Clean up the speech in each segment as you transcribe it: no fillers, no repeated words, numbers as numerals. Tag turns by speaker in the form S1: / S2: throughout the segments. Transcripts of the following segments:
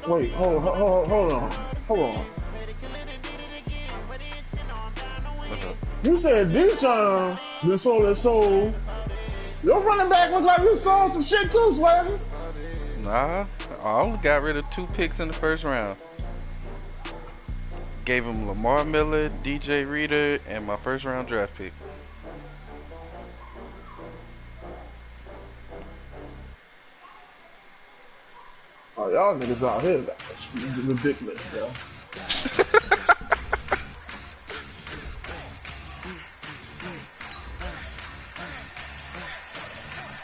S1: Wait, hold on. You said D-Time been sold his soul. Your running back was like you sold some shit too, Swaggy.
S2: Nah, I only got rid of 2 picks in the first round. Gave him Lamar Miller, DJ Reader, and my first round draft pick.
S1: Oh, y'all niggas out here, ridiculous, bro.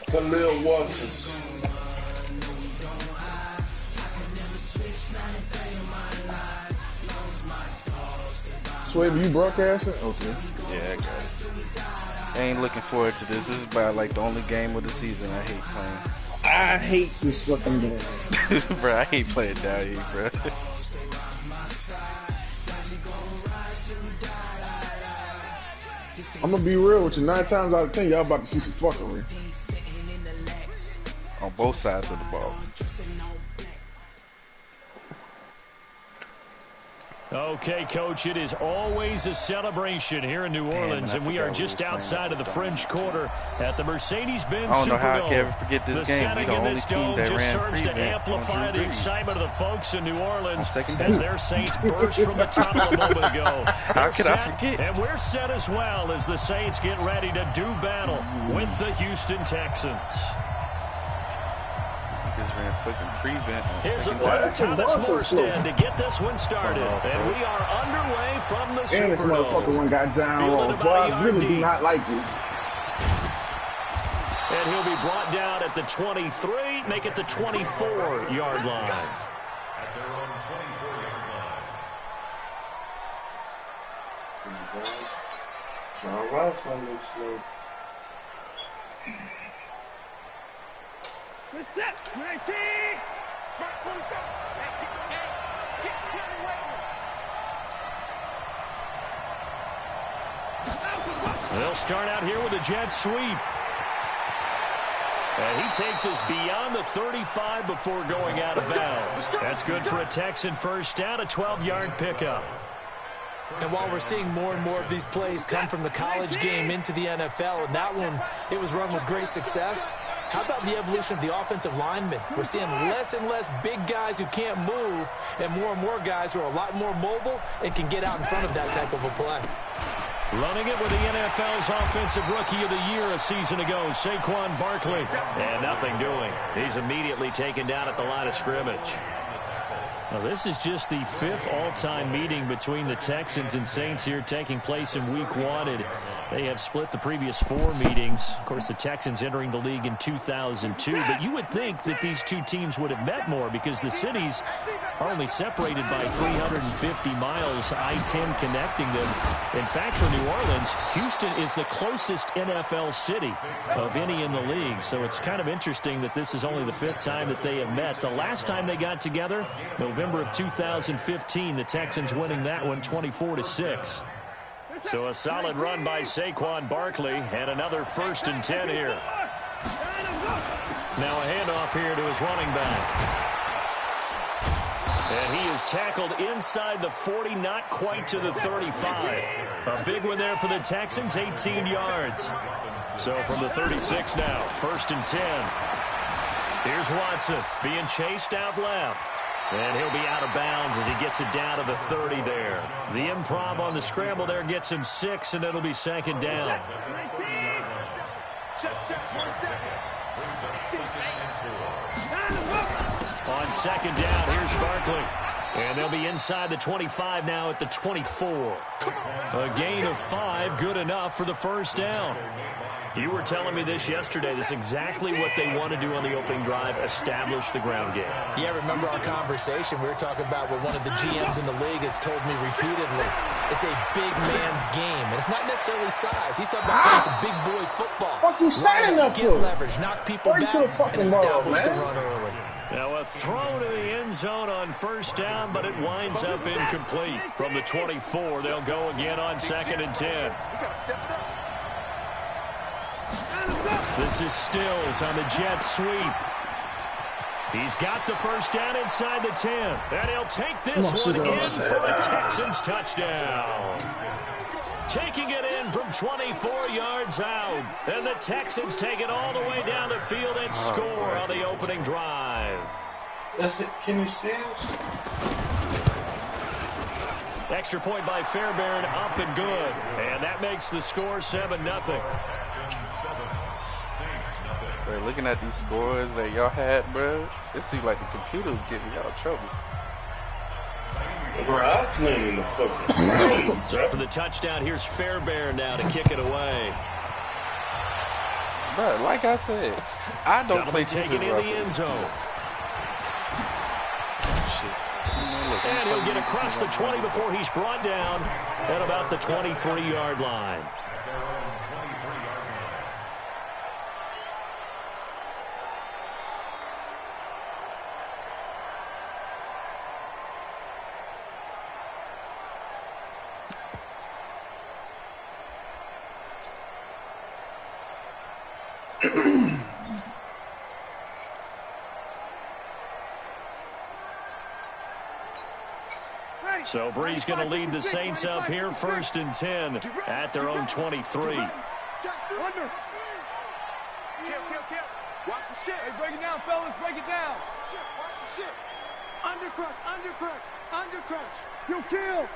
S3: Khalil Waters.
S1: Sway, you broadcasting? Okay.
S2: Yeah, I got it. I ain't looking forward to this. This is about like the only game of the season I hate playing.
S1: I hate this fucking game.
S2: Bro, I hate playing down here, bro.
S1: I'm gonna be real with you. 9 times out of 10, y'all about to see some fuckery.
S2: On both sides of the ball.
S4: Okay, Coach, it is always a celebration here in New Orleans, and we are just outside of the French Quarter at the Mercedes-Benz Superdome.
S2: I don't know how I can ever forget this game.
S4: The setting in this dome just serves to amplify the excitement of the folks in New Orleans as their Saints burst from the tunnel a moment ago.
S2: How could I forget?
S4: And we're set as well as the Saints get ready to do battle with the Houston Texans. Here's a Thomas Morstead to get this one started. And we are underway from the Superdome.
S1: And this motherfucker one got John Wall. Boy, I really do not like you.
S4: And he'll be brought down at the 23, make it the 24-yard line.
S3: At their own 24-yard line. John Ross one looks slow.
S5: Reset, 19!
S4: They'll start out here with a jet sweep. And he takes us beyond the 35 before going out of bounds. That's good for a Texan first down, a 12-yard pickup.
S6: And while we're seeing more and more of these plays come from the college game into the NFL, and that one, it was run with great success, how about the evolution of the offensive linemen? We're seeing less and less big guys who can't move and more guys who are a lot more mobile and can get out in front of that type of a play.
S4: Running it with the NFL's Offensive Rookie of the Year a season ago, Saquon Barkley. And nothing doing. He's immediately taken down at the line of scrimmage. Now, this is just the 5th all-time meeting between the Texans and Saints here taking place in Week 1. And they have split the previous 4 meetings. Of course, the Texans entering the league in 2002. But you would think that these two teams would have met more because the cities are only separated by 350 miles, I-10 connecting them. In fact, for New Orleans, Houston is the closest NFL city of any in the league. So it's kind of interesting that this is only the 5th time that they have met. The last time they got together, November of 2015, the Texans winning that one 24-6. So a solid run by Saquon Barkley and another 1st and 10 here. Now a handoff here to his running back. And he is tackled inside the 40, not quite to the 35. A big one there for the Texans, 18 yards. So from the 36 now, 1st and 10. Here's Watson being chased out left. And he'll be out of bounds as he gets it down to the 30 there. The improv on the scramble there gets him 6, and it'll be 2nd down. On 2nd down, here's Barkley. And they'll be inside the 25 now at the 24. A gain of 5, good enough for the 1st down. You were telling me this yesterday. This is exactly what they want to do on the opening drive, establish the ground game.
S6: Yeah, remember our conversation? We were talking about what one of the GMs in the league has told me repeatedly. It's a big man's game, and it's not necessarily size. He's talking about playing some big boy football.
S1: Fuck you standing up
S6: get
S1: for?
S6: leverage, knock people back, and establish the run early.
S4: Now a throw to the end zone on first down, but it winds up incomplete. From the 24, they'll go again on 2nd and 10. This is Stills on the jet sweep. He's got the first down inside the 10. And he'll take this one in for a Texans touchdown. Taking it in from 24 yards out. And the Texans take it all the way down the field and score on the opening drive.
S3: That's it. Kenny Stills.
S4: Extra point by Fairbairn, up and good. And that makes the score 7-0.
S2: Bro, looking at these scores that y'all had, bro, it seems like the computer's getting y'all trouble.
S3: Bro, I'm cleaning the fucking brain.
S4: So for the touchdown, here's Fairbairn now to kick it away.
S2: Bro, like I said, I don't play
S4: taking in the end zone. And he'll get across the 20 before he's brought down at about the 23-yard line. So Bree's going to lead the Saints up here, 1st and 10 at their own 23.
S5: Watch the shit. Hey, break it down, fellas. Break it down. Watch the shit. Undercrush. You'll kill.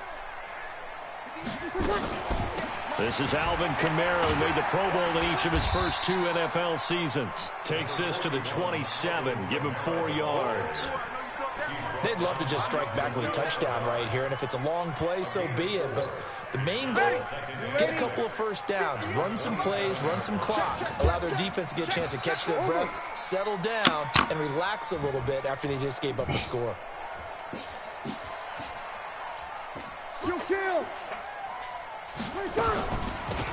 S4: This is Alvin Kamara, who made the Pro Bowl in each of his first 2 NFL seasons. Takes this to the 27, give him 4 yards.
S6: They'd love to just strike back with a touchdown right here, and if it's a long play, so be it. But the main goal, get a couple of first downs, run some plays, run some clock, allow their defense to get a chance to catch their breath, settle down, and relax a little bit after they just gave up a score.
S5: You kill.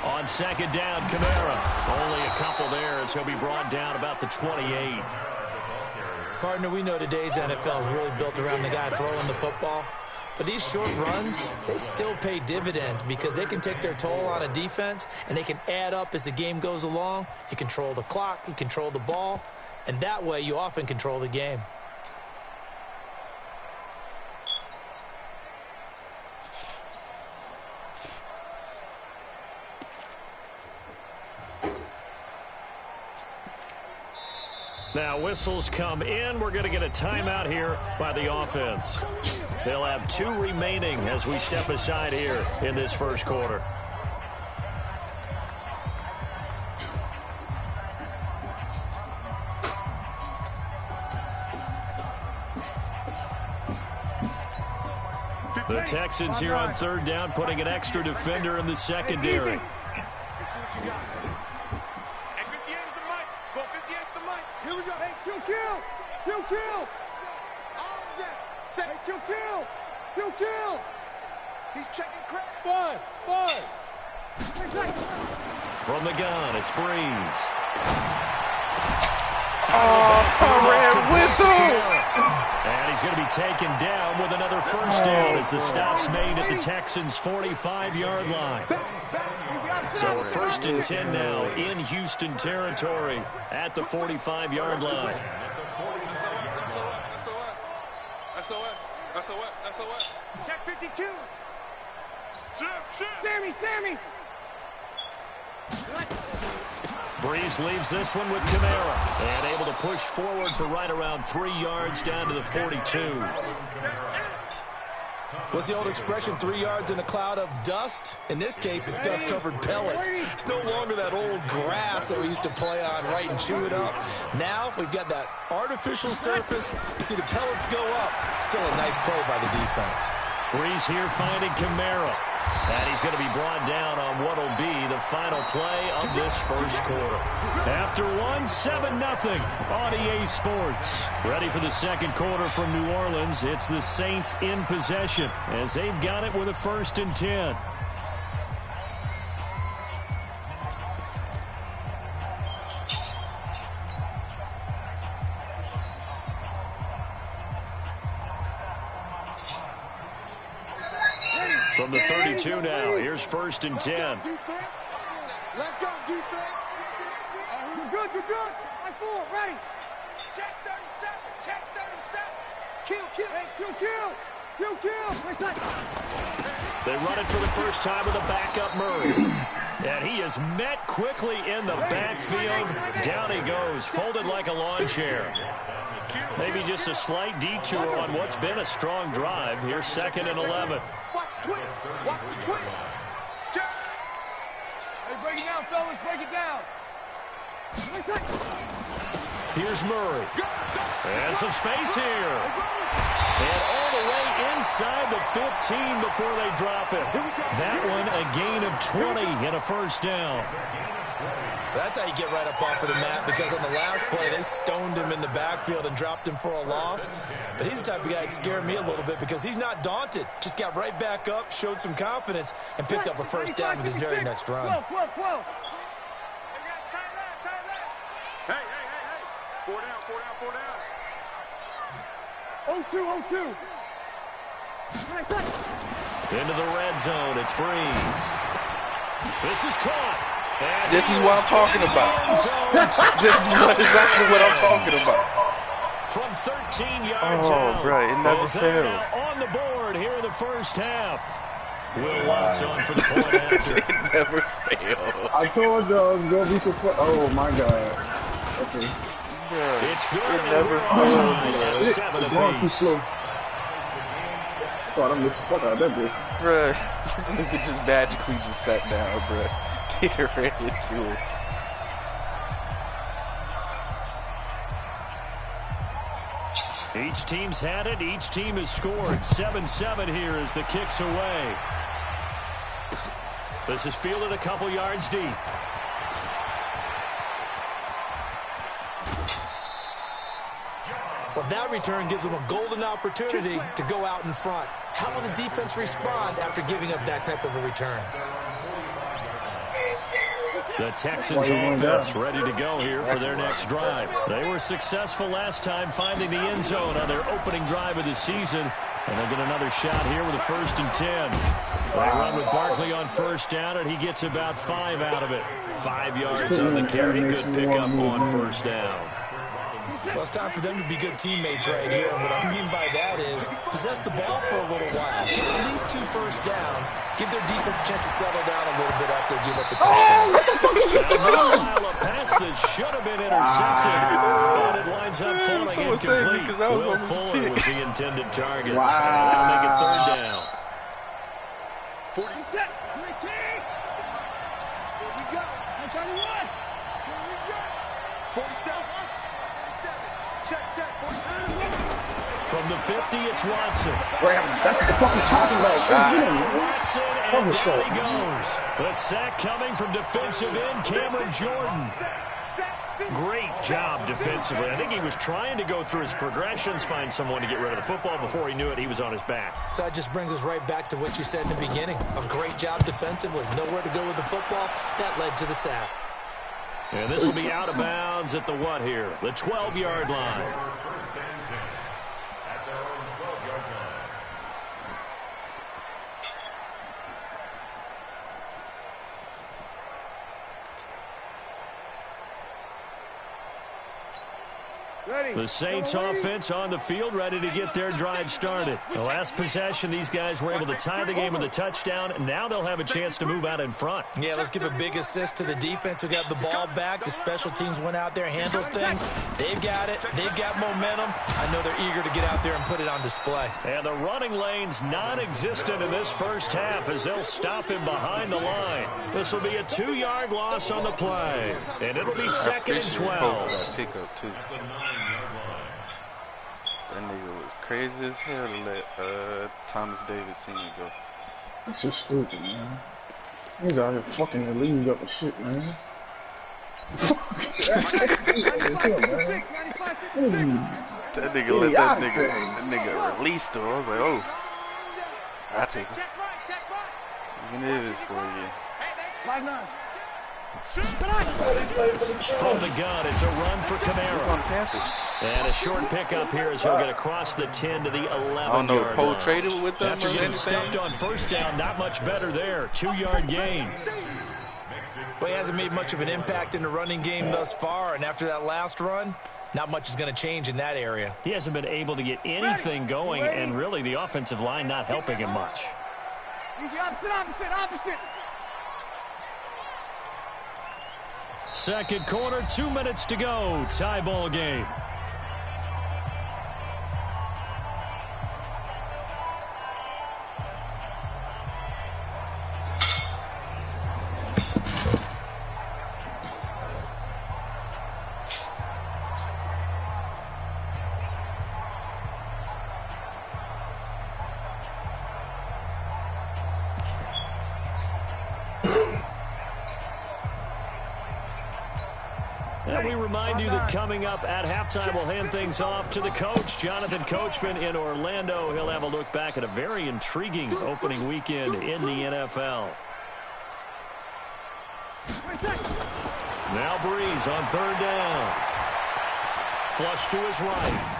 S4: On 2nd down, Kamara. Only a couple there as he'll be brought down about the 28.
S6: Partner, we know today's NFL is really built around the guy throwing the football. But these short runs, they still pay dividends because they can take their toll on a defense and they can add up as the game goes along. You control the clock, you control the ball, and that way you often control the game.
S4: Now whistles come in. We're going to get a timeout here by the offense. They'll have 2 remaining as we step aside here in this first quarter. The Texans here on 3rd down, putting an extra defender in the secondary.
S5: Kill. He's checking crack. Five.
S4: From the gun, it's Breeze.
S2: Ran with him.
S4: And he's going to be taken down with another first down as the stop's made at the Texans' 45-yard line. So 1st and 10 now in Houston territory at the 45-yard line.
S5: SOS. Check 52. Sammy.
S4: Breeze leaves this one with Kamara. And able to push forward for right around 3 yards down to the 42.
S6: What's the old expression, 3 yards in a cloud of dust? In this case, it's dust-covered pellets. It's no longer that old grass that we used to play on, right, and chew it up. Now we've got that artificial surface. You see the pellets go up. Still a nice play by the defense.
S4: Breeze here finding Kamara. And he's going to be brought down on what will be the final play of this first quarter. After 7-0 on EA Sports. Ready for the second quarter from New Orleans. It's the Saints in possession as they've got it with a 1st and 10. From the 32 now, here's 1st and 10.
S5: Let's go, defense. You're good, you're good. Right forward, ready. Check 37, check 37. Kill. Hey, kill.
S4: They run it for the first time with a backup Murray. And he is met quickly in the backfield. Down he goes, folded like a lawn chair. Maybe just a slight detour on what's been a strong drive. Here's 2nd and 11.
S5: Watch the twist. Hey, break it down, fellas. Break it down.
S4: Here's Murray. And some space here. And all the way inside the 15 before they drop it. That one a gain of 20 and a first down.
S6: That's how you get right up off of the mat, because on the last play, they stoned him in the backfield and dropped him for a loss. But he's the type of guy that scared me a little bit because he's not daunted. Just got right back up, showed some confidence, and picked up a first down with his very next run.
S5: 12.
S7: Hey. 4 down.
S5: 0-2.
S4: Into the red zone, it's Breeze. This is caught. And
S2: This is what I'm talking about. This is exactly what I'm talking about.
S4: From 13 yards
S2: Oh,
S4: out.
S2: bro, it never
S4: As they're
S2: fails.
S4: now on the board here in the first half. Will Watts on for the point after.
S2: It never fails.
S1: I told y'all it's gonna be so fun. Oh my god. Okay.
S4: It's good.
S2: It
S4: and
S2: never
S4: we're
S2: fails,
S4: on
S2: man.
S4: to 7
S1: It's going too
S4: apiece.
S1: slow. Thought I missed the fuck out of that bitch.
S2: Bruh, this nigga just magically just sat down, bruh. Get ready to it.
S4: Each team's had it. Each team has scored. 7-7 here as the kick's away. This is fielded a couple yards deep.
S6: Well, that return gives them a golden opportunity to go out in front. How will the defense respond after giving up that type of a return?
S4: The Texans offense ready to go here for their next drive. They were successful last time finding the end zone on their opening drive of the season. And they'll get another shot here with a 1st and 10. They run with Barkley on first down, and he gets about 5 out of it. 5 yards on the carry. Good pickup on first down.
S6: Well, it's time for them to be good teammates right here. And what I mean by that is possess the ball for a little while. Get at least 2 first downs. Give their defense a chance to settle down a little bit after they give up a touchdown.
S4: Meanwhile, a pass that should have been intercepted, but it winds up falling incomplete. Will Fuller was the intended target.
S1: Wow.
S4: And they'll make it 3rd down.
S5: 40. Here we go. 31. Here we go. 47. Check.
S4: From the 50, it's Watson.
S1: That's what the fuck I'm talking about.
S4: Watson, and down he goes. The sack coming from defensive end Cameron Jordan. Great job defensively. I think he was trying to go through his progressions, find someone to get rid of the football. Before he knew it, he was on his back.
S6: So that just brings us right back to what you said in the beginning. A great job defensively. Nowhere to go with the football. That led to the sack.
S4: And this will be out of bounds at the what here? The 12-yard line. The Saints offense on the field, ready to get their drive started. The last possession, these guys were able to tie the game with a touchdown. Now they'll have a chance to move out in front.
S6: Yeah, let's give a big assist to the defense who got the ball back. The special teams went out there, handled things. They've got it. They've got momentum. I know they're eager to get out there and put it on display.
S4: And the running lane's non-existent in this first half as they'll stop him behiund the line. This will be a 2-yard loss on the play. And it'll be 2nd and 12.
S2: That pickup too. That nigga was crazy as hell to let Thomas Davis Sr. go.
S1: That's just stupid, man. He's out here fucking the league up and shit, man.
S2: That nigga let that nigga release though. I was like, oh, I take it. Even if it's for you.
S4: From the gun, it's a run for Kamara. And a short pickup here as he'll get across the 10 to the 11-yard line.
S2: I don't know if Poe traded with them.
S4: After getting stuffed on first down, not much better there. 2-yard gain.
S6: Well, he hasn't made much of an impact in the running game thus far, and after that last run, not much is going to change in that area.
S4: He hasn't been able to get anything going, and really the offensive line not helping him much.
S5: Opposite.
S4: Second quarter, 2 minutes to go. Tie ball game. And we remind you that coming up at halftime, we'll hand things off to the coach, Jonathan Coachman in Orlando. He'll have a look back at a very intriguing opening weekend in the NFL. Now Breeze on third down. Flush to his right.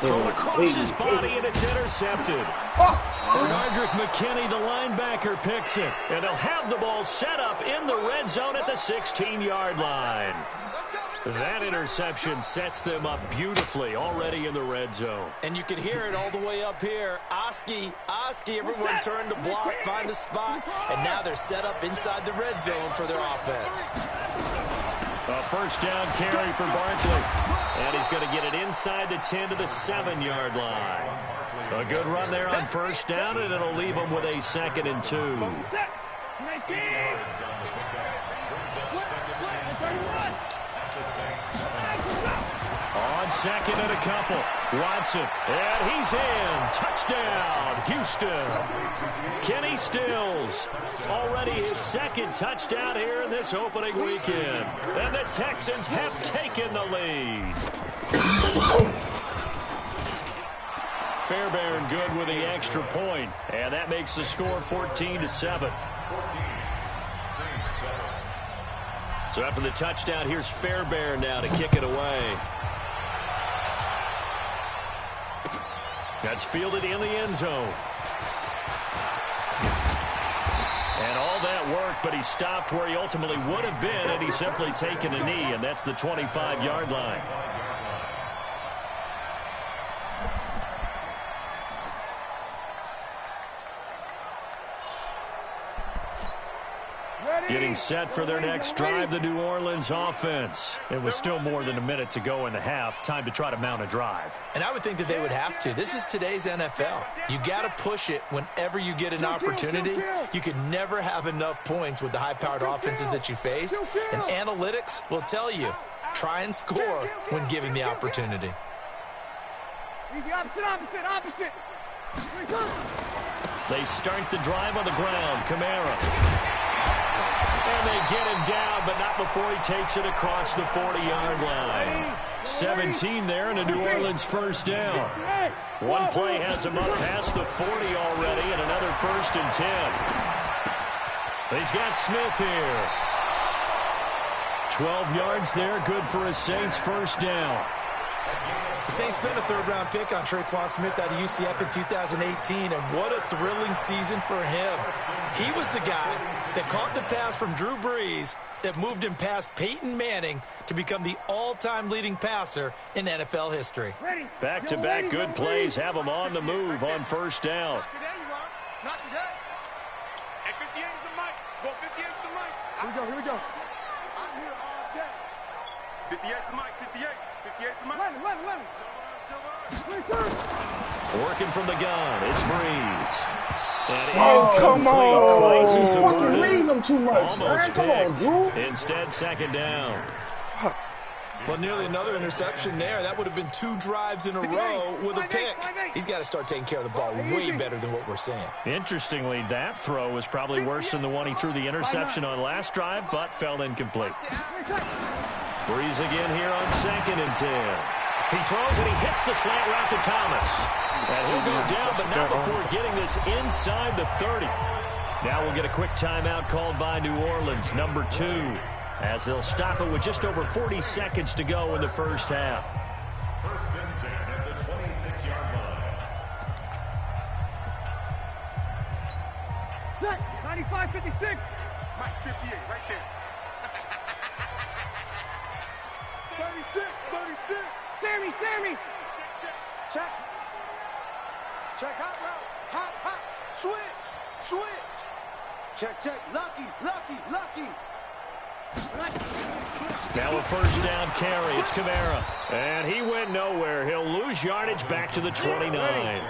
S4: Thrown across his body, and it's intercepted. Bernardrick McKinney, the linebacker, picks it. And they'll have the ball set up in the red zone at the 16-yard line. That interception sets them up beautifully already in the red zone.
S6: And you can hear it all the way up here. Oski, everyone turned to block, find a spot, and now they're set up inside the red zone for their offense.
S4: A first down carry for Barkley. And he's going to get it inside the 10 to the 7-yard line. A good run there on first down, and it'll leave him with a 2nd and 2. On second and a couple. Watson, and he's in. Touchdown, Houston. Kenny Stills, already his 2nd touchdown here in this opening weekend. And the Texans have taken the lead. Fairbairn good with the extra point, and that makes the score 14-7. So after the touchdown, here's Fairbairn now to kick it away. That's fielded in the end zone. And all that work, but he stopped where he ultimately would have been had he simply taken a knee, and that's the 25-yard line. Getting set for their next drive, the New Orleans offense. It was still more than a minute to go in the half. Time to try to mount a drive.
S6: And I would think that they would have to. This is today's NFL. You got to push it whenever you get an opportunity. You can never have enough points with the high-powered offenses that you face. And analytics will tell you, try and score when given the opportunity.
S5: Easy, opposite.
S4: They start the drive on the ground. Kamara. And they get him down, but not before he takes it across the 40-yard line. 17 there and a New Orleans first down. One play has him up past the 40 already, and another 1st and 10. He's got Smith here. 12 yards there, good for a Saints first down.
S6: The Saints spent a 3rd-round pick on Traquan Smith out of UCF in 2018, and what a thrilling season for him. He was the guy that caught the pass from Drew Brees that moved him past Peyton Manning to become the all-time leading passer in NFL history.
S4: Back-to-back good plays have him on the move on first down.
S5: Not today, you are. Not today.
S7: And 58 is the mic. Go 58 is the mic.
S5: Here we go. I'm here all day.
S7: 58 is the mic. 58. 58 is the mic.
S5: 11.
S4: Working from the gun, it's Breeze.
S1: Oh, come on. Fucking leave them too much,
S4: Almost
S1: man. Come on,
S4: picked.
S1: dude.
S4: Instead, 2nd down.
S6: Well, nearly another interception there. That would have been 2 drives in a row with a pick. He's got to start taking care of the ball way better than what we're seeing.
S4: Interestingly, that throw was probably worse than the one he threw the interception on last drive, but fell incomplete. Breeze again here on 2nd and 10. He throws and he hits the slant route to Thomas. And he'll go down, but not before getting this inside the 30. Now we'll get a quick timeout called by New Orleans, number 2, as they'll stop it with just over 40 seconds to go in the first half.
S8: First and 10 at the 26-yard line.
S5: Set. 95-56.
S7: Mike, 58, right there.
S5: 36. Sammy.
S7: Check. Check, hot route. Hot. Switch. Check. Lucky.
S4: Now a first down carry. It's Kamara. And he went nowhere. He'll lose yardage back to the 29.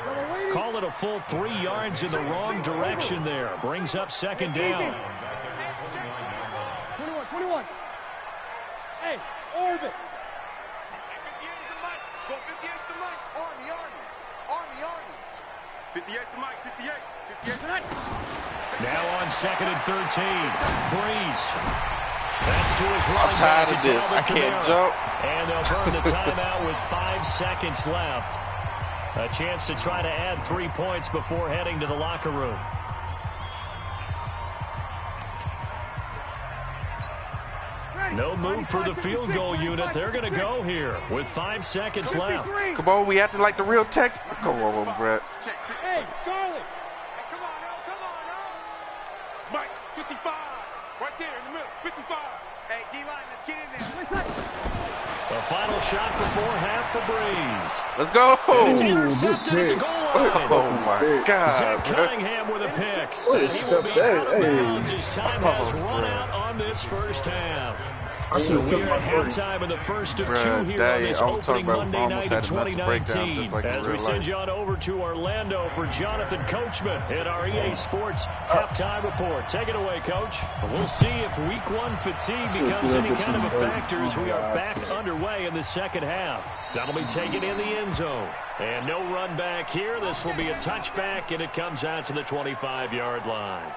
S4: Call it a full 3 yards in the wrong direction there. Brings up second down.
S5: 21. Hey, orbit.
S7: 58's the mic. Go 58's the mic. Army. 58's the mic. 58's the mic.
S4: Now on second and 13. Breeze. That's to his running
S2: I'm tired
S4: back.
S2: of this. I can't jump.
S4: And they'll burn the timeout with 5 seconds left. A chance to try to add 3 points before heading to the locker room. No move for the field goal unit. They're going to go here with 5 seconds left.
S2: Come on, we acting like the real text. Come on, Brett.
S5: Hey, Charlie.
S7: Hey, come on now. Mike, 55. Right there in the middle. 55. Hey, D-line, let's get in there.
S4: The final shot before half for Breeze.
S2: Let's go.
S4: And it's intercepted at the goal line.
S2: Oh, my God.
S4: Zach Cunningham with a pick. And he will be out of bounds as time has run out on this first half. So we are at halftime in the first of 2 here on this opening Monday night in 2019. As we send you on over to Orlando for Jonathan Coachman in our EA Sports halftime report. Take it away, Coach. We'll see if week 1 fatigue becomes any kind of a factor as we are back underway in the second half. That'll be taken in the end zone. And no run back here. This will be a touchback, and it comes out to the 25-yard line.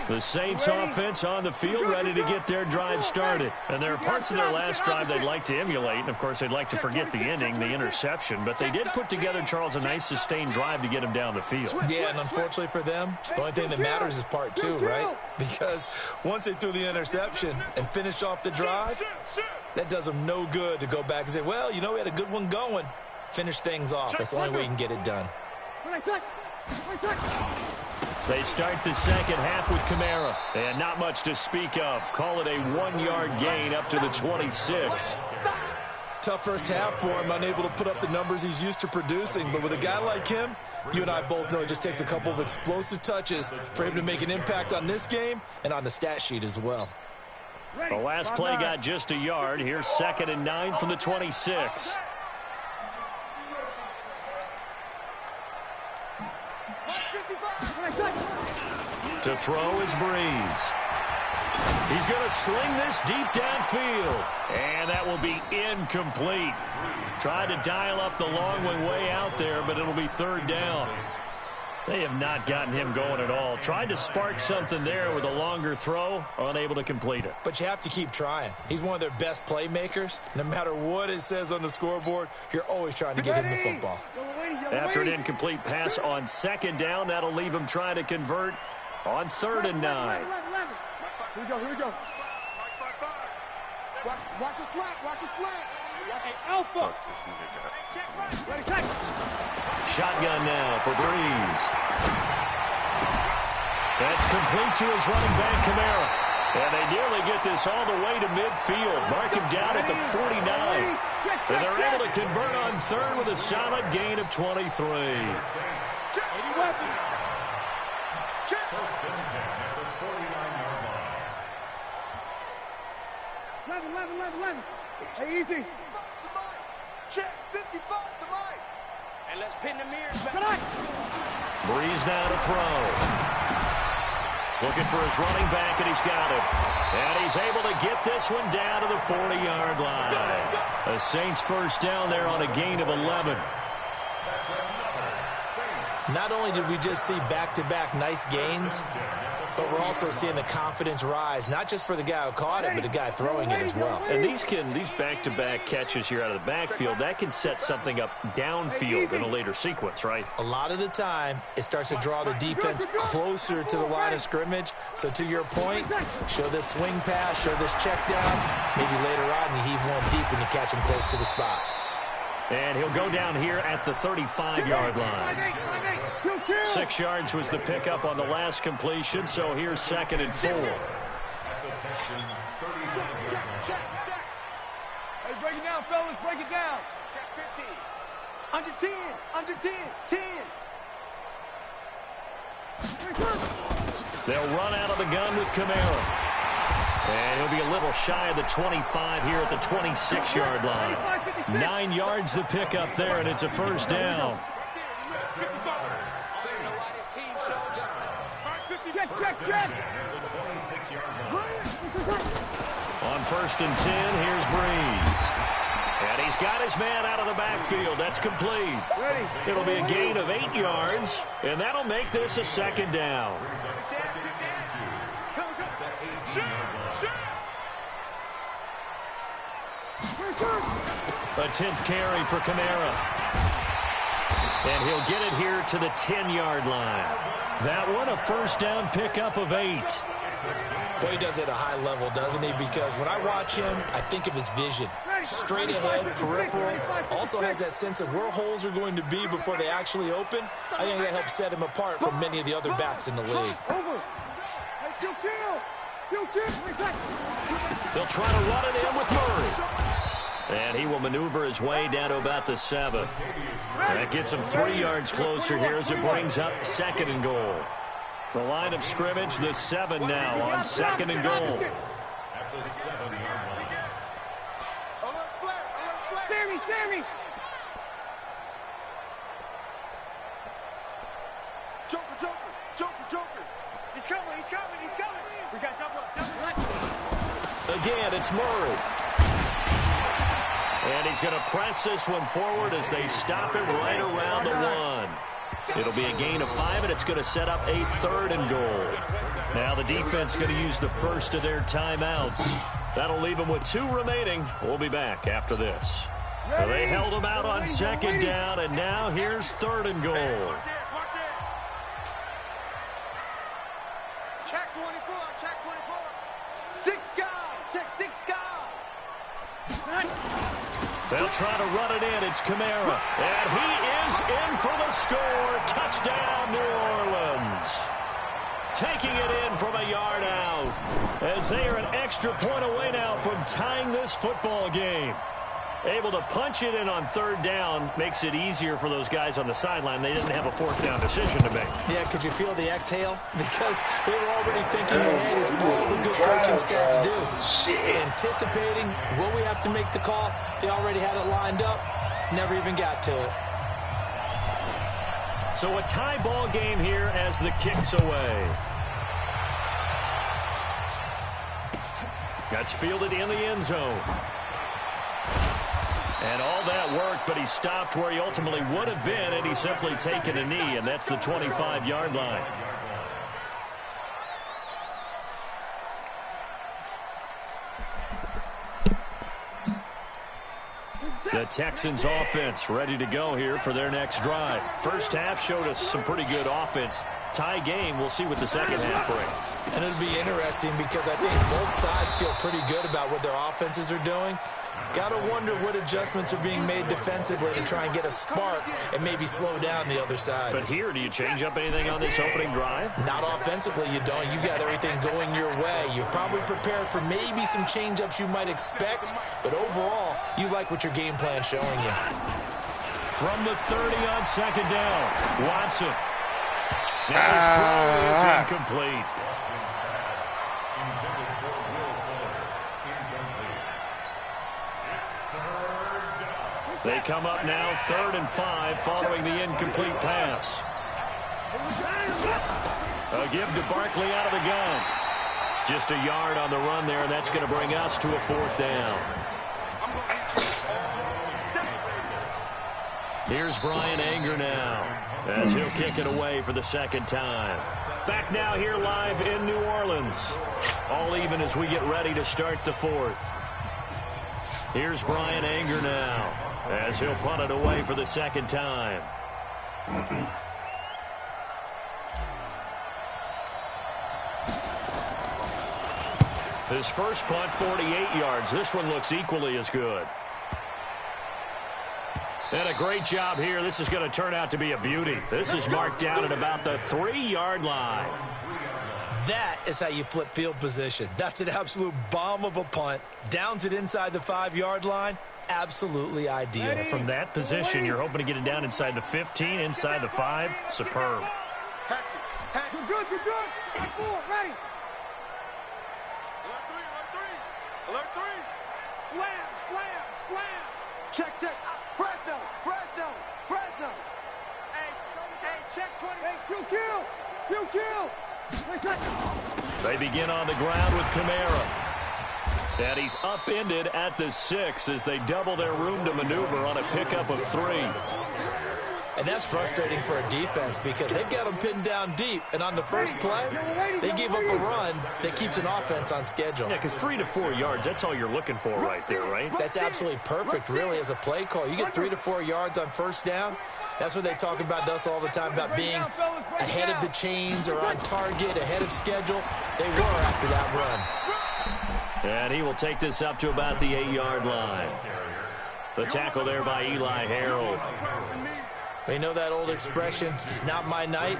S4: The Saints offense on the field, ready to get their drive started. And there are parts of their last drive they'd like to emulate. And, of course, they'd like to forget the ending, the interception. But they did put together, Charles, a nice sustained drive to get him down the field.
S6: Yeah, and unfortunately for them, the only thing that matters is part 2, right? Because once they threw the interception and finished off the drive, that does them no good to go back and say, well, you know, we had a good one going. Finish things off. That's the only way you can get it done.
S4: They start the second half with Kamara. And not much to speak of. Call it a 1-yard gain up to the 26.
S6: Tough first half for him, unable to put up the numbers he's used to producing. But with a guy like him, you and I both know it just takes a couple of explosive touches for him to make an impact on this game and on the stat sheet as well.
S4: The last play got just a yard. Here's 2nd and 9 from the 26. To throw is Breeze. He's going to sling this deep downfield. And that will be incomplete. Tried to dial up the long way out there, but it'll be 3rd down. They have not gotten him going at all. Tried to spark something there with a longer throw, unable to complete it.
S6: But you have to keep trying. He's one of their best playmakers. No matter what it says on the scoreboard, you're always trying to get him the football.
S4: After an incomplete pass on 2nd down, that'll leave him trying to convert on 3rd and 9.
S5: Here we go. Watch a slant. Hey, Alpha. Ready, check.
S4: Shotgun now for Breeze. That's complete to his running back, Kamara. And they nearly get this all the way to midfield. Mark him down at the 49. And they're able to convert on 3rd with a solid gain of 23.
S8: First and 10 at the 49-yard line.
S5: 11. Hey, easy.
S7: Check, 55 to Mike.
S5: And let's pin the mirrors back.
S4: Breeze now to throw. Looking for his running back, and he's got it. And he's able to get this one down to the 40-yard line. The Saints first down there on a gain of 11.
S6: Not only did we just see back-to-back nice gains, But we're also seeing the confidence rise, not just for the guy who caught it, but the guy throwing it as well.
S4: And these back-to-back catches here out of the backfield, that can set something up downfield in a later sequence, right?
S6: A lot of the time, it starts to draw the defense closer to the line of scrimmage. So to your point, show this swing pass, show this check down. Maybe later on you heave one deep and you catch him close to the spot.
S4: And he'll go down here at the 35-yard line. 6 yards was the pickup on the last completion, so here's 2nd and 4.
S5: Hey, break it down, fellas. Break it down. Check 50. Under 10. Under 10. 10.
S4: They'll run out of the gun with Kamara. And he'll be a little shy of the 25 here at the 26-yard line. 9 yards the pickup there, and it's a first down.
S5: Check.
S4: On 1st and 10, here's Breeze. And he's got his man out of the backfield. That's complete. It'll be a gain of 8 yards, and that'll make this a 2nd down. A 10th carry for Kamara. And he'll get it here to the 10-yard line. That one, a first down pickup of 8.
S6: Boy, he does it at a high level, doesn't he? Because when I watch him, I think of his vision. Straight ahead, peripheral. Also has that sense of where holes are going to be before they actually open. I think that helps set him apart from many of the other backs in the league.
S4: They'll try to run it in with Murray. And he will maneuver his way down to about the 7. That gets him 3 yards closer here as it brings up 2nd and goal. The line of scrimmage, the 7 now on 2nd and goal.
S5: Sammy! Joker! He's coming! We got double up.
S4: Again, it's Murray. And he's going to press this one forward as they stop him right around the 1. It'll be a gain of 5, and it's going to set up a 3rd and goal. Now the defense going to use the first of their timeouts. That'll leave them with 2 remaining. We'll be back after this. They held them out on 2nd down, and now here's 3rd and goal.
S5: Check 24. 6 guys. Check 6 guys.
S4: They'll try to run it in. It's Kamara. And he is in for the score. Touchdown, New Orleans. Taking it in from a yard out. As they are an extra point away now from tying this football game. Able to punch it in on 3rd down makes it easier for those guys on the sideline. They didn't have a 4th down decision to make.
S6: Yeah, could you feel the exhale? Because they were already thinking ahead as all the good coaching staffs do. Anticipating, will we have to make the call? They already had it lined up. Never even got to it.
S4: So a tie ball game here as the kick's away. That's fielded in the end zone. And all that worked, but he stopped where he ultimately would have been, and he's simply taken a knee, and that's the 25-yard line. The Texans offense ready to go here for their next drive. First half showed us some pretty good offense. Tie game, we'll see what the second half brings.
S6: And it'll be interesting because I think both sides feel pretty good about what their offenses are doing. Got to wonder what adjustments are being made defensively to try and get a spark and maybe slow down the other side.
S4: But here, do you change up anything on this opening drive?
S6: Not offensively, you don't. You got everything going your way. You've probably prepared for maybe some change-ups you might expect, but overall, you like what your game plan's showing you.
S4: From the 30 on 2nd down, Watson. Now his throw is incomplete. They come up now 3rd and 5 following the incomplete pass. A give to Barkley out of the gun. Just a yard on the run there, and that's going to bring us to a 4th down. Here's Brian Anger now as he'll kick it away for the 2nd time. Back now here live in New Orleans. All even as we get ready to start the fourth. Here's Bryan Anger now as he'll punt it away for the second time. His first punt, 48 yards. This one looks equally as good. And a great job here. This is going to turn out to be a beauty. This is marked down at about the 3-yard line.
S6: That is how you flip field position. That's an absolute bomb of a punt. Downs it inside the 5-yard line. Absolutely ideal.
S4: From that position, you're hoping to get it down inside the 15, inside the 5. Superb.
S5: You're good, you're good. Right forward, ready. Alert 3. Slam, slam, slam. Check. Fresno. Hey, check 20. Hey, kill.
S4: They begin on the ground with Kamara. And he's upended at the 6 as they double their room to maneuver on a pickup of 3.
S6: And that's frustrating for a defense because they've got them pinned down deep. And on the first play, they gave up a run that keeps an offense on schedule.
S4: Yeah, because 3 to 4 yards, that's all you're looking for right there, right?
S6: That's absolutely perfect, really, as a play call. You get 3 to 4 yards on first down. That's what they talk about us all the time, about being ahead of the chains or on target, ahead of schedule. They were after that run.
S4: And he will take this up to about the 8-yard line. The tackle there by Eli Harold.
S6: We know that old expression, it's not my night.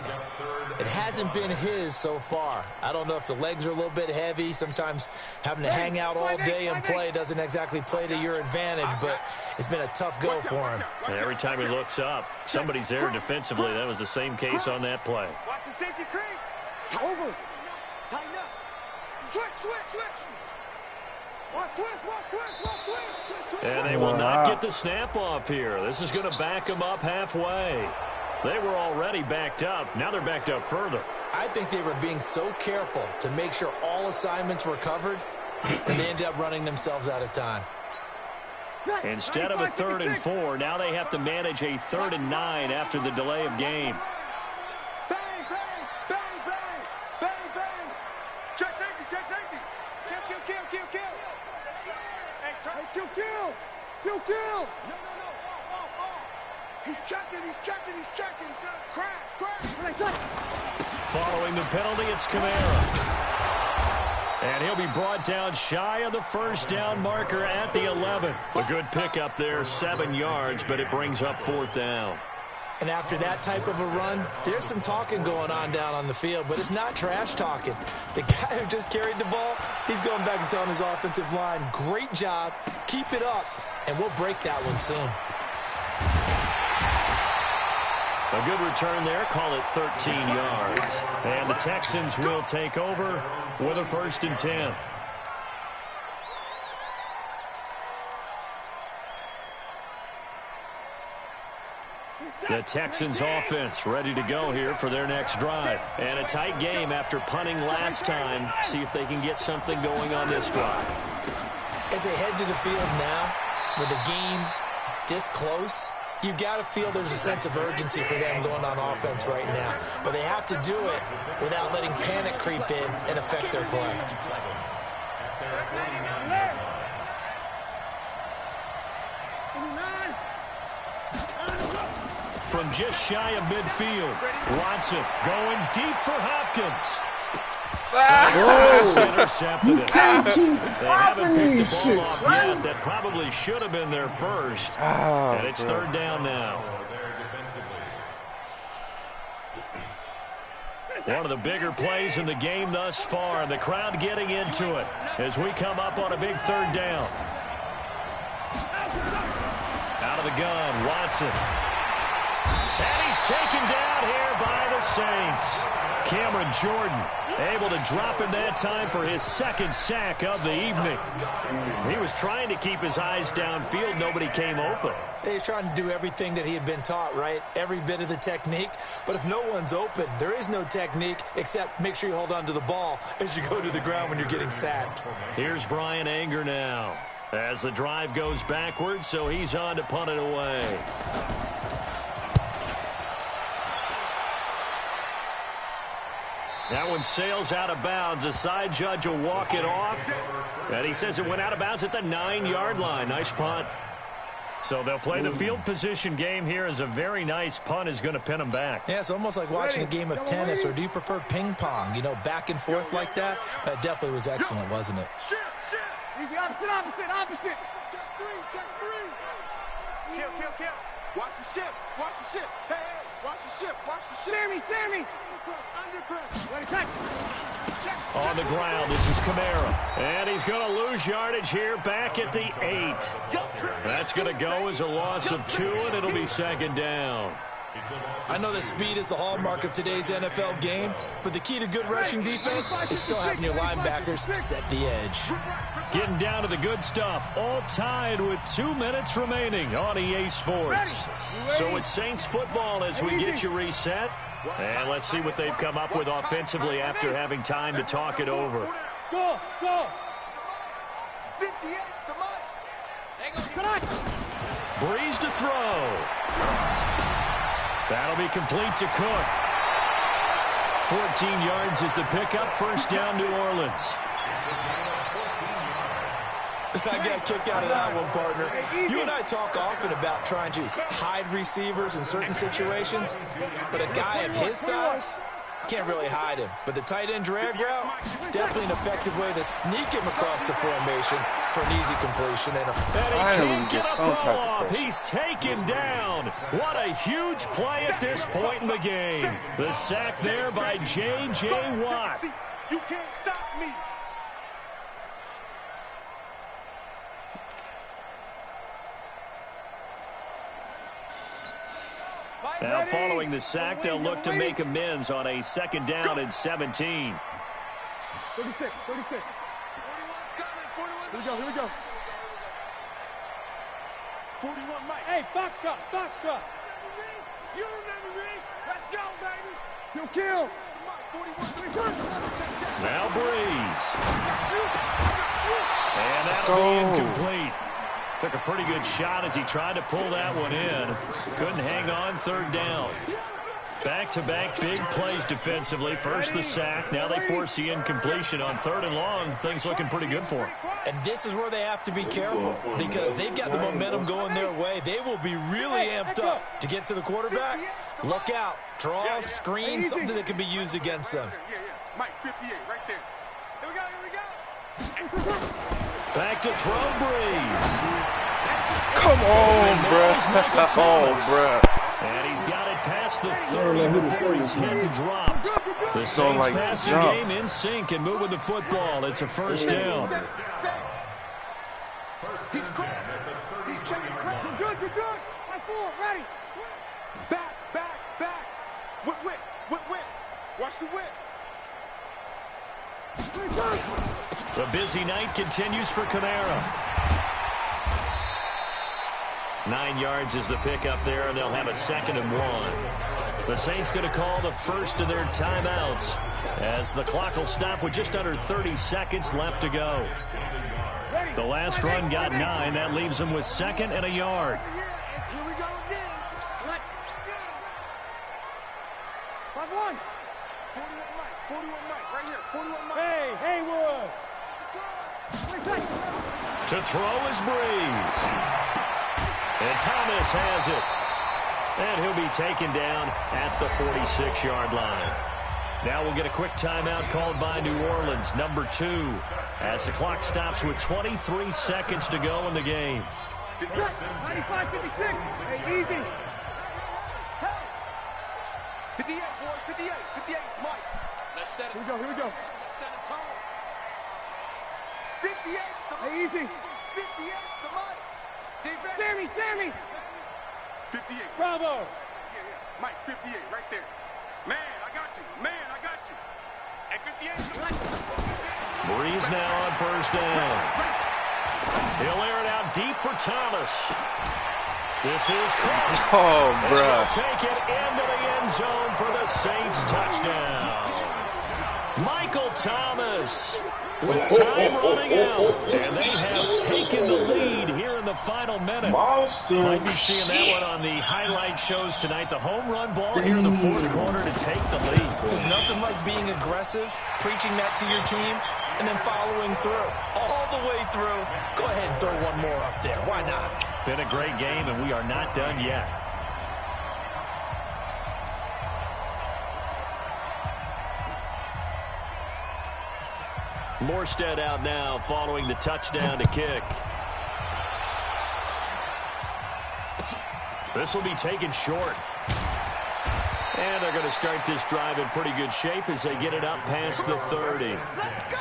S6: It hasn't been his so far. I don't know if the legs are a little bit heavy. Sometimes having to hang out all day and play doesn't exactly play to your advantage, but it's been a tough go for him.
S4: And every time he looks up, somebody's there defensively. That was the same case on that play.
S5: Watch the safety creep. Over. Tighten up. Switch. Watch twist.
S4: And they will not get the snap off here. This is going to back them up halfway. They were already backed up. Now they're backed up further.
S6: I think they were being so careful to make sure all assignments were covered, and they ended up running themselves out of time.
S4: Instead of a 3rd and 4, now they have to manage a 3rd and 9 after the delay of game.
S5: Bang. Check safety. Kill. Hey, kill. No. He's checking. Crash.
S4: Following the penalty, it's Kamara. And he'll be brought down shy of the first down marker at the 11. A good pickup there, 7 yards, but it brings up 4th down.
S6: And after that type of a run, there's some talking going on down on the field, but it's not trash talking. The guy who just carried the ball, he's going back and telling his offensive line, great job, keep it up, and we'll break that one soon.
S4: A good return there, call it 13 yards. And the Texans will take over with a 1st and 10. The Texans offense ready to go here for their next drive. And a tight game after punting last time. See if they can get something going on this drive.
S6: As they head to the field now, with the game this close, you've got to feel there's a sense of urgency for them going on offense right now. But they have to do it without letting panic creep in and affect their play.
S4: From just shy of midfield, Watson going deep for Hopkins. Intercepted it. They haven't picked the ball off yet. That probably should have been their first. And it's 3rd down now. One of the bigger plays in the game thus far, and the crowd getting into it as we come up on a big 3rd down. Out of the gun, Watson. And he's taken down here by the Saints. Cameron Jordan able to drop him that time for his 2nd sack of the evening. He was trying to keep his eyes downfield. Nobody came open.
S6: He's trying to do everything that he had been taught, right? Every bit of the technique. But if no one's open, there is no technique except make sure you hold on to the ball as you go to the ground when you're getting sacked.
S4: Here's Bryan Anger now as the drive goes backwards, so he's on to punt it away. That one sails out of bounds. The side judge will walk it off. And he says it went out of bounds at the 9-yard line. Nice punt. So they'll play the field position game here as a very nice punt is going to pin them back.
S6: Yeah, it's almost like watching a game of tennis, or do you prefer ping pong? You know, back and forth like that? That definitely was excellent, wasn't it?
S5: Easy, opposite. Check three. Kill. Watch the ship. Hey, watch the ship. Sammy. Undercross. Ready, check.
S4: On the ground, this is Kamara. And he's going to lose yardage here back at the 8. That's going to go as a loss of 2, and it'll be second down.
S6: I know that speed is the hallmark of today's NFL game, but the key to good rushing defense is still having your linebackers set the edge.
S4: Getting down to the good stuff, all tied with 2 minutes remaining on EA Sports. So it's Saints football as we get you reset. And let's see what they've come up with offensively after having time to talk it over.
S5: Go. 58, come on.
S4: Breeze to throw. That'll be complete to Cook. 14 yards is the pickup. First down, New Orleans.
S6: I got a kick out of that one, partner. You and I talk often about trying to hide receivers in certain situations, but a guy of his size, can't really hide him. But the tight end drag route, definitely an effective way to sneak him across the formation for an easy completion. And
S4: he can't get a throw off. He's taken down. What a huge play at this point in the game. The sack there by J.J. Watt.
S5: You can't stop me.
S4: Now following the sack, they'll look to make amends on a second down and 17.
S5: 36. 41's coming. Here we go. 41, Mike. Hey, Foxtrot. You remember me. Let's go, baby. Kill.
S4: Now Breeze. And that'll be incomplete. Took a pretty good shot as he tried to pull that one in. Couldn't hang on, third down. Back-to-back big plays defensively. First the sack. Now they force the incompletion on third and long. Things looking pretty good for them.
S6: And this is where they have to be careful because they've got the momentum going their way. They will be really amped up to get to the quarterback. Look out. Draw, screen, something that can be used against them.
S5: Mike, 58 right there. Here we go.
S4: Back to throw, Breeze.
S2: Come on, bruh.
S4: And he's got it past the 30 before he's hit and dropped. The Saints passing game in sync and moving the football. It's a first down.
S5: He's checking crack. You're good. High forward, ready. Back. Whip. Watch the whip.
S4: The busy night continues for Kamara. 9 yards is the pickup there, and they'll have a second and 1. The Saints going to call the first of their timeouts as the clock will stop with just under 30 seconds left to go. The last run got 9. That leaves them with second and a yard.
S5: Here we go again. 5-1. 41 Mike, right here. 41 Mike. Hey, Haywood.
S4: To throw is Breeze. And Thomas has it. And he'll be taken down at the 46-yard line. Now we'll get a quick timeout called by New Orleans, number 2, as the clock stops with 23 seconds to go in the game.
S5: 95, 56. Hey, easy. 58, boys, 58, Mike. Let's set it. Here we go. Let's set a tone. 58. Hey, easy. 58, the Mike. Defense. Sammy. 58. Bravo. Yeah. Mike, 58, right there. Man, I got you. At 58.
S4: Breeze now on first down. He'll air it out deep for Thomas. This is Cook.
S2: Oh, bruh.
S4: He'll take it into the end zone for the Saints touchdown. Michael Thomas with time running out. And they have taken the lead here in the final minute.
S3: Monster.
S4: Might be seeing that one on the highlight shows tonight. The home run ball here in the fourth quarter to take the lead.
S6: There's nothing like being aggressive, preaching that to your team, and then following through. All the way through. Go ahead and throw one more up there. Why not?
S4: Been a great game, and we are not done yet. Morstead out now following the touchdown to kick. This will be taken short. And they're going to start this drive in pretty good shape as they get it up past the 30.
S7: Let's go!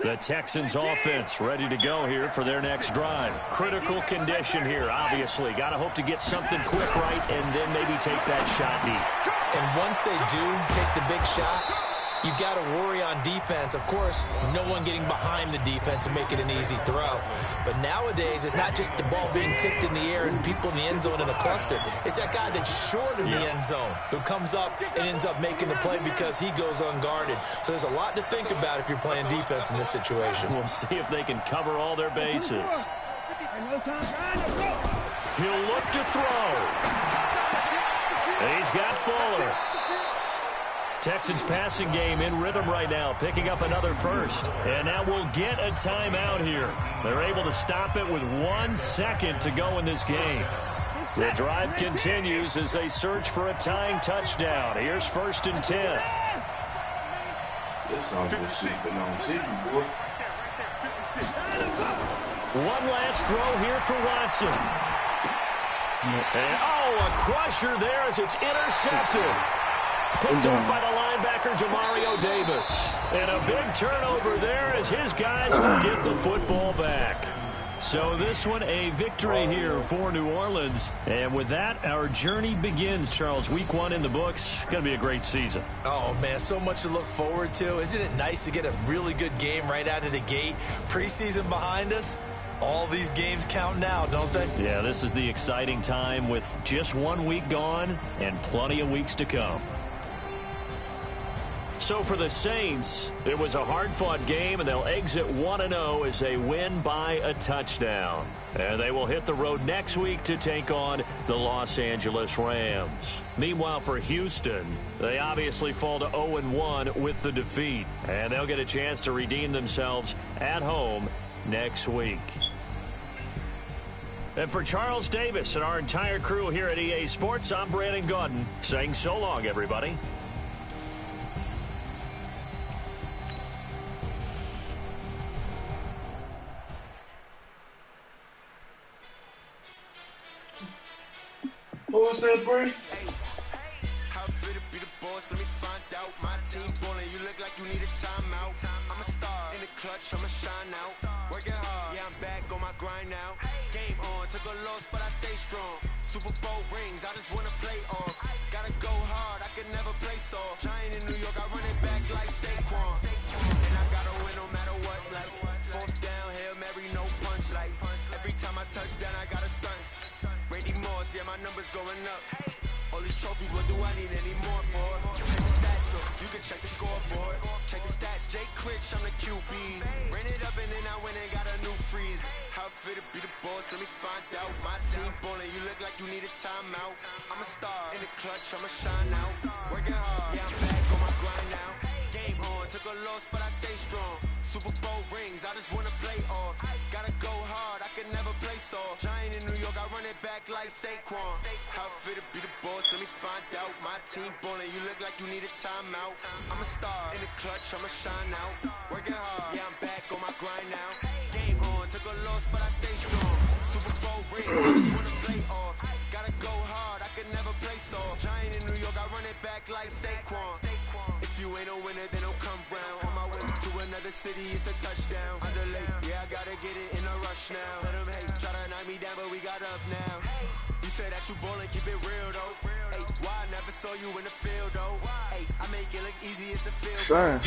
S4: The Texans offense ready to go here for their next drive. Critical condition here, obviously. Got to hope to get something quick right and then maybe take that shot deep.
S6: And once they do take the big shot, you've got to worry on defense. Of course, no one getting behind the defense and make it an easy throw. But nowadays, it's not just the ball being tipped in the air and people in the end zone in a cluster. It's that guy that's short of the end zone who comes up and ends up making the play because he goes unguarded. So there's a lot to think about if you're playing defense in this situation.
S4: We'll see if they can cover all their bases. He'll look to throw. He's got Fuller. Texans passing game in rhythm right now, picking up another first. And now we'll get a timeout here. They're able to stop it with 1 second to go in this game. The drive continues as they search for a tying touchdown. Here's 1st and 10.
S3: This song was sleeping on TV, boy.
S4: One last throw here for Watson. And, a crusher there as it's intercepted. Picked up by the linebacker, Demario Davis. And a big turnover there as his guys will get the football back. So this one a victory here for New Orleans. And with that, our journey begins, Charles. Week 1 in the books. Going to be a great season.
S6: Oh, man, so much to look forward to. Isn't it nice to get a really good game right out of the gate? Preseason behind us. All these games count now, don't they?
S4: Yeah, this is the exciting time with just 1 week gone and plenty of weeks to come. So for the Saints, it was a hard-fought game, and they'll exit 1-0 as they win by a touchdown. And they will hit the road next week to take on the Los Angeles Rams. Meanwhile, for Houston, they obviously fall to 0-1 with the defeat. And they'll get a chance to redeem themselves at home next week. And for Charles Davis and our entire crew here at EA Sports, I'm Brandon Gaudin saying so long, everybody.
S3: Who is that, Bree?
S5: How fit to be the boss? Let me find out. My team ballin', you look like you need a timeout. I'm a star in the clutch, I'ma shine out. Working hard, yeah, I'm back on my grind now. Game on, took a loss, but I stay strong. Super Bowl rings, I just wanna play off. Gotta go hard, I can never play soft. Giant in New York, I run it back like Saquon. And I gotta win no matter what, like 4th down, Hail Mary, no punch. Like every time I touch down, I gotta stunt. Randy Moss, yeah, my numbers going up. All these trophies, what do I need any more for? Check the stats up, you can check the scoreboard. Check the stats, Jay Critch, I'm the QB. Ran it up and then I went and got a new freeze. How fit to be the boss, let me find out. My team ballin', you look like you need a timeout. I'm a star in the clutch, I'ma shine out. Working hard, yeah, I'm back on my grind now. Game on, took a loss, but I stay strong. Super Bowl rings, I just wanna play off. Gotta go hard, I can never play soft. Giant in New York, I run it back like Saquon. How fit to be the boss, let me find out. My team ballin', you look like you need a timeout. I'm a star in the clutch, I'ma shine out. Working hard, yeah, I'm back on my grind now. Game on, took a loss, but I stay strong. Super Bowl rings, I just wanna play off. Gotta go hard, I can never play soft. Giant in New York, I run it back like Saquon. If you ain't a winner, then don't come round. On my way to another city, it's a touchdown. Underlay, yeah, I gotta get it in a rush now. Let them
S9: we got up now. You say that you ballin', keep it real though. Hey, why I never saw you in the field though? Hey, I make it look easy, it's a field.
S1: Son,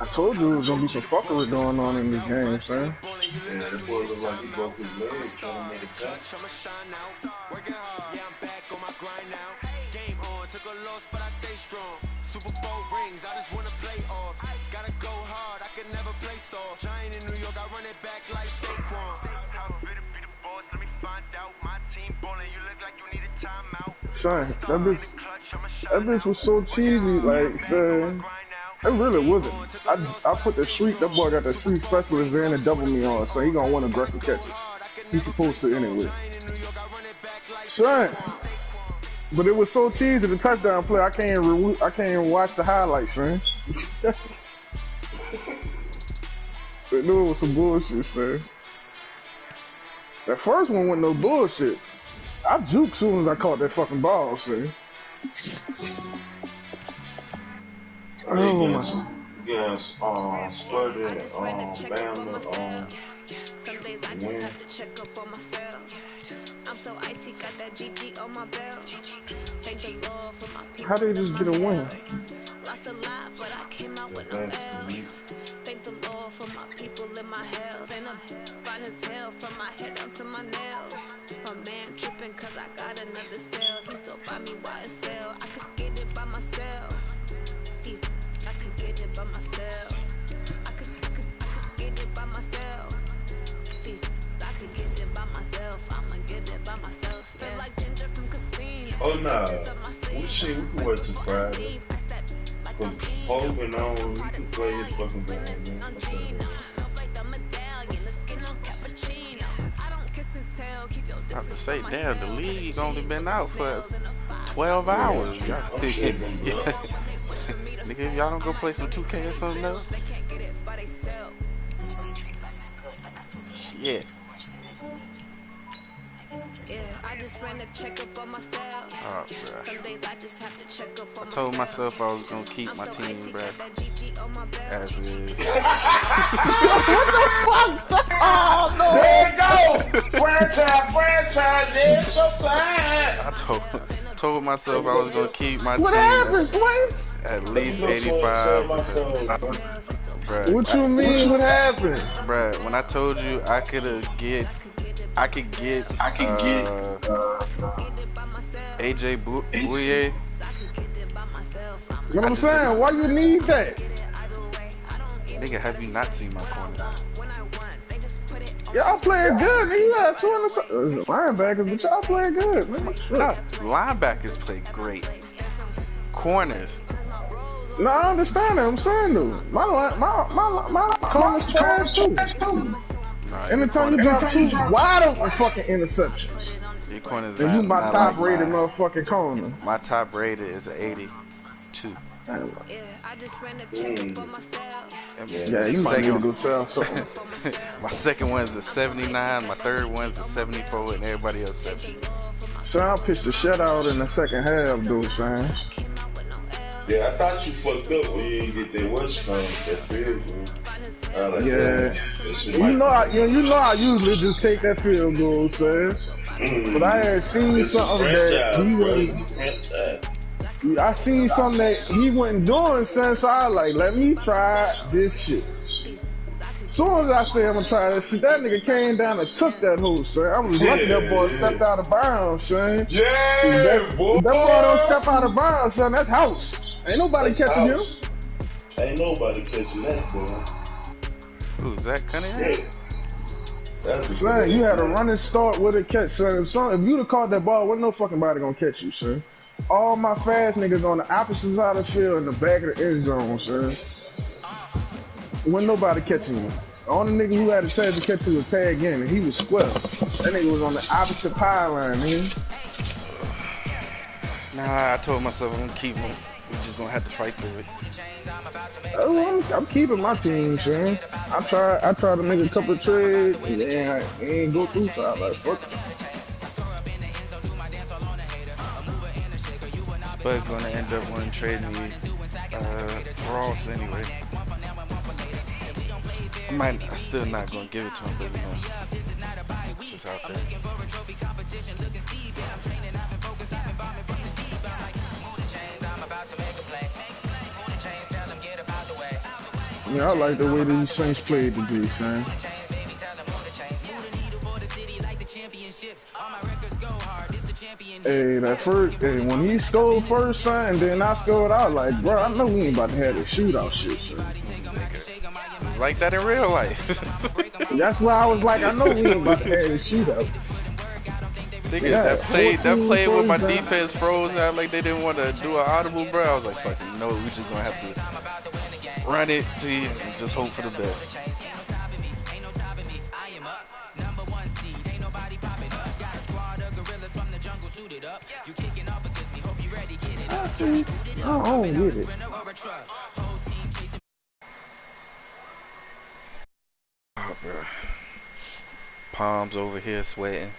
S1: I told you there was gonna be some fuckery going on in this game, son.
S3: Yeah, that boy look like he broke his leg trying to make a catch.
S9: Working hard, yeah, I'm back on my grind now. Game on, took a loss, but I stay strong. Super Bowl rings, I just wanna play off. Gotta go hard, I can never play soft. Giant in New York, I run it back like Saquon. Let me find out my team ballin', you look like you need a timeout.
S1: Son, that bitch was so cheesy, like, son. It really wasn't. I put the street, that boy got the street specialist in and double me on, so he gonna win aggressive catches. He's supposed to anyway. Son, but it was so cheesy, the touchdown play, I can't even watch the highlights, son. They knew it was some bullshit, son. That first one wasn't no bullshit. I juked as soon as I caught that fucking ball, son. Oh my.
S3: Yes, Spuddy, Bama, win.
S1: How did they just get a win?
S10: Thank the Lord for my people in my hells. And I'm fine as hell from my head down to my nails. My man tripping cause I got another cell. He still buy me YSL. I could get it by myself. I could get it by myself. I could get it by myself. I could get it by myself. I'ma get it by myself. Feel like Ginger from Casino.
S3: Oh nah, we can wait till Friday. Cause Hogan on, we can play his fucking game, man.
S2: I have to say, damn, the league only been out for 12 hours. Nigga, if y'all don't go play some 2K or something else. Yeah.
S10: Yeah, I just ran a checkup on myself.
S2: Oh,
S10: some days I just have to check up on
S2: I told myself I was gonna keep my team, bro. As is.
S1: What the fuck? Oh no!
S3: There you go! Franchise, it's your time!
S2: I told myself I was gonna keep my team.
S1: What happened, Sway?
S2: At least 85. Bruh,
S1: what you mean? What happened?
S2: Bruh, when I told you I could get AJ Bouye.
S1: You know what I'm saying? Why you need that?
S2: Nigga, have you not seen my corners?
S1: Y'all playing good. You got 200 linebackers, but y'all playing good, man.
S2: Linebackers play great. Corners.
S1: No, I understand that. I'm saying though, my corners trash too. Anytime you drop two wide open fucking interceptions.
S2: Your corners
S1: and you my top rated motherfucking corner.
S2: My top rated is an 82.
S10: Yeah, I just ran a checkup on myself.
S1: Yeah, you might need to go sell something.
S2: My second one's a 79, my third one's a 74, and everybody else 70.
S1: So I'll pitch the shutout in the second half, dude, man.
S3: Yeah, I thought you fucked up when you didn't get that West Coast, that field goal. Like
S1: yeah, you know I usually just take that field goal, son. But I had seen something that he wasn't. I seen something that he wasn't doing, son. So I was like, let me try this shit. Soon as I say I'm gonna try this shit, that nigga came down and took that hole, son. I was lucky that boy stepped out of bounds, son.
S3: Yeah, boy.
S1: That boy don't step out of bounds, son. That's house. Ain't nobody catching him.
S3: Ain't nobody catching that, boy.
S2: Who's that, Cunningham?
S1: Son, you had a running start with a catch, son. If you'd have caught that ball, wasn't no fucking body gonna catch you, son. All my fast niggas on the opposite side of the field in the back of the end zone, son. Wasn't nobody catching you. The only nigga who had a chance to catch you was Tag in, and he was square. That nigga was on the opposite pylon, man.
S2: Nah, I told myself I'm gonna keep him. We're just gonna have to fight through it.
S1: Oh, I'm keeping my team, son. I tried to make a couple of trades, and then I ain't go through, so I was like, fuck it.
S2: Spud's gonna end up wanting to trade me Ross anyway. I'm still not gonna give it to him, but out there.
S1: Yeah, I like the way these Saints played today, son. Hey, that first, hey, when he scored first, son, and then I scored out, like, bro, I know we ain't about to have this shootout shit, son.
S2: Like that in real life.
S1: That's why I was like, I know we ain't about to have this shootout.
S2: Niggas, that played with my defense froze out like they didn't want to do an audible, bro. I was like, fuck it, you know what, we just gonna have to run it, see, and just hope for the best.
S1: I don't get it.
S2: Oh, bro. Palms over here sweating.